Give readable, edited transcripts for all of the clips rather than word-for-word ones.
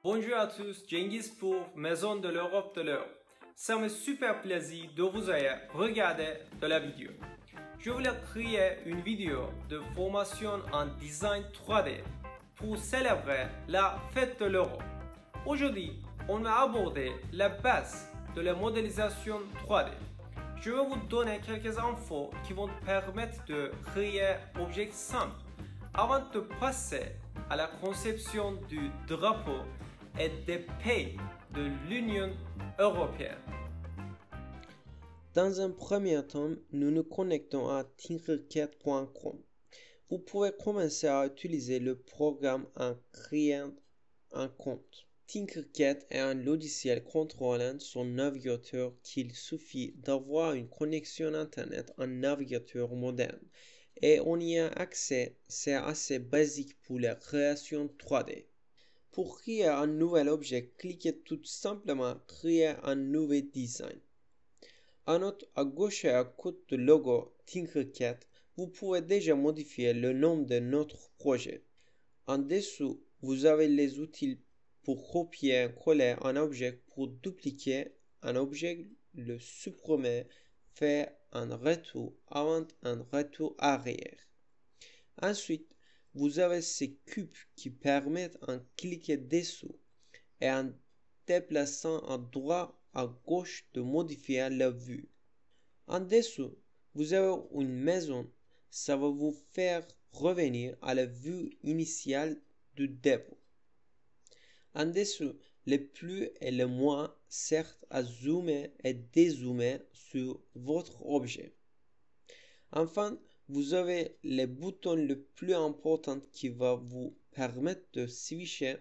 Bonjour à tous, Cengiz pour Maison de l'Europe de l'Euro. Ça me super plaisir de vous regarder de la vidéo. Je voulais créer une vidéo de formation en design 3D pour célébrer la fête de l'Europe. Aujourd'hui, on va aborder la base de la modélisation 3D. Je vais vous donner quelques infos qui vont permettre de créer un objet simple avant de passer à la conception du drapeau et des pays de l'Union européenne. Dans un premier temps, nous nous connectons à tinkercad.com. Vous pouvez commencer à utiliser le programme en créant un compte. Tinkercad est un logiciel contrôlant son navigateur qu'il suffit d'avoir une connexion Internet, un navigateur moderne. Et on y a accès, c'est assez basique pour la création 3D. Pour créer un nouvel objet, cliquez tout simplement Créer un nouveau design. À note à gauche et à côté du logo Tinkercad, vous pouvez déjà modifier le nom de notre projet. En dessous, vous avez les outils pour copier et coller un objet, pour dupliquer un objet, le supprimer, faire un retour avant, un retour arrière. Ensuite, vous avez ces cubes qui permettent en cliquer dessous et en déplaçant à droite à gauche de modifier la vue. En dessous, vous avez une maison, ça va vous faire revenir à la vue initiale du dépôt. En dessous, le plus et le moins servent à zoomer et dézoomer sur votre objet. Enfin, vous avez les boutons le plus important qui va vous permettre de switcher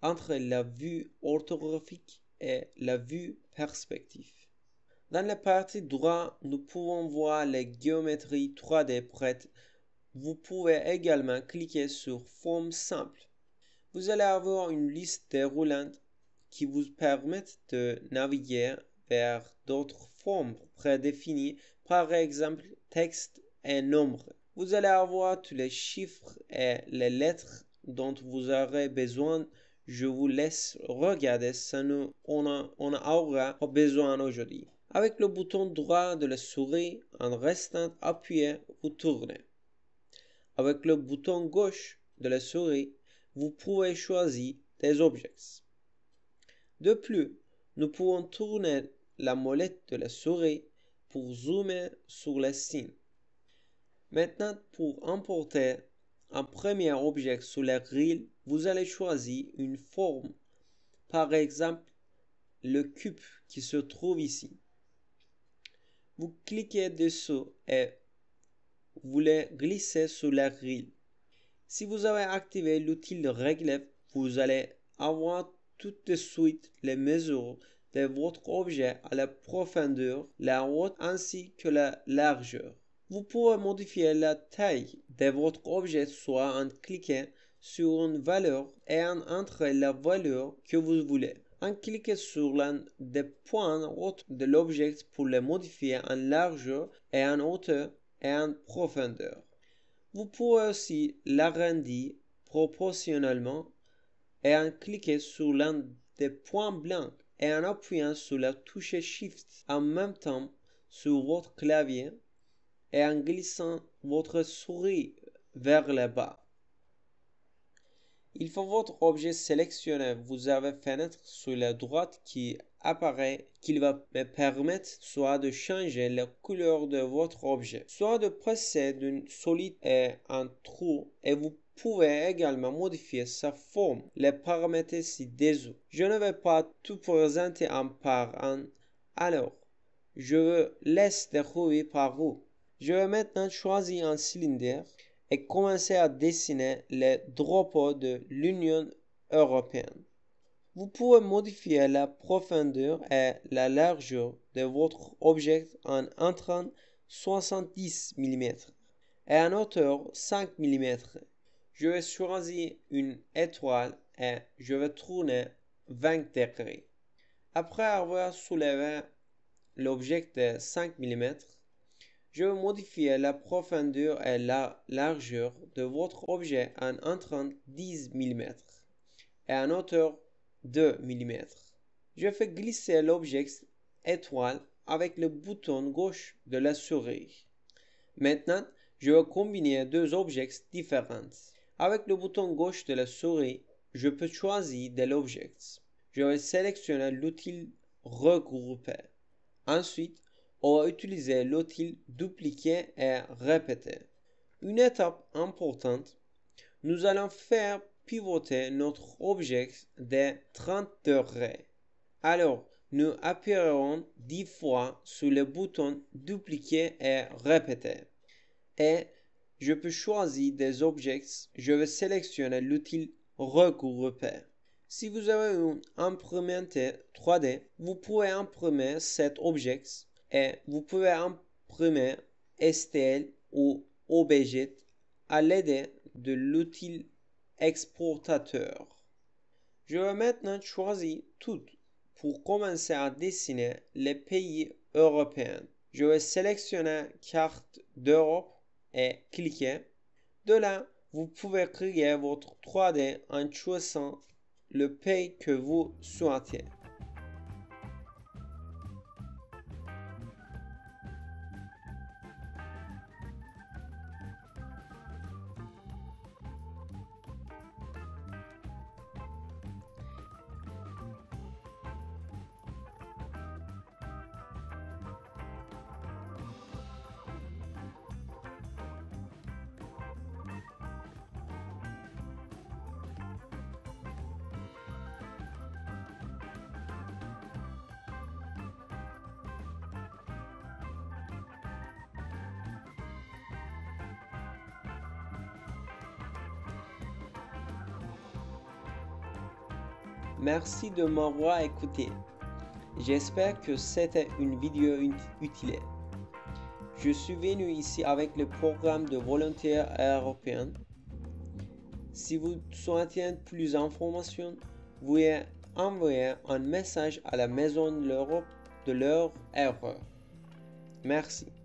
entre la vue orthographique et la vue perspective. Dans la partie droite, nous pouvons voir les géométries 3D prêtes. Vous pouvez également cliquer sur Forme simple. Vous allez avoir une liste déroulante qui vous permet de naviguer vers d'autres formes prédéfinies, par exemple texte et nombre. Vous allez avoir tous les chiffres et les lettres dont vous aurez besoin. Je vous laisse regarder ça, on aura besoin aujourd'hui. Avec le bouton droit de la souris, en restant appuyé, vous tournez. Avec le bouton gauche de la souris, vous pouvez choisir des objets. De plus, nous pouvons tourner la molette de la souris pour zoomer sur les signes. Maintenant, pour importer un premier objet sur la grille, vous allez choisir une forme, par exemple le cube qui se trouve ici. Vous cliquez dessous et vous le glissez sur la grille. Si vous avez activé l'outil de régler, vous allez avoir tout de suite les mesures de votre objet à la profondeur, la hauteur ainsi que la largeur. Vous pouvez modifier la taille de votre objet soit en cliquant sur une valeur et en entrant la valeur que vous voulez. En cliquant sur l'un des points hauts de l'objet pour le modifier en largeur et en hauteur et en profondeur. Vous pouvez aussi l'arrondir proportionnellement et en cliquant sur l'un des points blancs et en appuyant sur la touche Shift en même temps sur votre clavier et en glissant votre souris vers le bas. Une fois votre objet sélectionné, vous avez fenêtre sur la droite qui apparaît, qui va me permettre soit de changer la couleur de votre objet, soit de passer d'une solide et un trou, et vous pouvez également modifier sa forme, les paramètres ci-dessous. Je ne vais pas tout présenter un par un, alors je vous laisse découvrir par vous. Je vais maintenant choisir un cylindre et commencer à dessiner les drapeaux de l'Union européenne. Vous pouvez modifier la profondeur et la largeur de votre objet en entrant 70 mm et en hauteur 5 mm. Je vais choisir une étoile et je vais tourner 20 degrés. Après avoir soulevé l'objet de 5 mm, je vais modifier la profondeur et la largeur de votre objet en entrant 10 mm et en hauteur 2 mm. Je fais glisser l'objet étoile avec le bouton gauche de la souris. Maintenant, je vais combiner deux objets différents. Avec le bouton gauche de la souris, je peux choisir de l'objet. Je vais sélectionner l'outil regrouper. Ensuite, on va utiliser l'outil dupliquer et répéter. Une étape importante, nous allons faire pivoter notre objet de 30 degrés. Alors, nous appuierons 10 fois sur le bouton dupliquer et répéter. Et je peux choisir des objets. Je vais sélectionner l'outil regrouper. Si vous avez une imprimante 3D, vous pouvez imprimer cet objet et vous pouvez imprimer STL ou OBJ à l'aide de l'outil exportateur. Je vais maintenant choisir tout pour commencer à dessiner les pays européens. Je vais sélectionner carte d'Europe et cliquer. De là, vous pouvez créer votre 3D en choisissant le pays que vous souhaitez. Merci de m'avoir écouté. J'espère que c'était une vidéo utile. Je suis venu ici avec le programme de volontaires européens. Si vous souhaitez plus d'informations, vous pouvez envoyer un message à la Maison de l'Europe de leur erreur. Merci.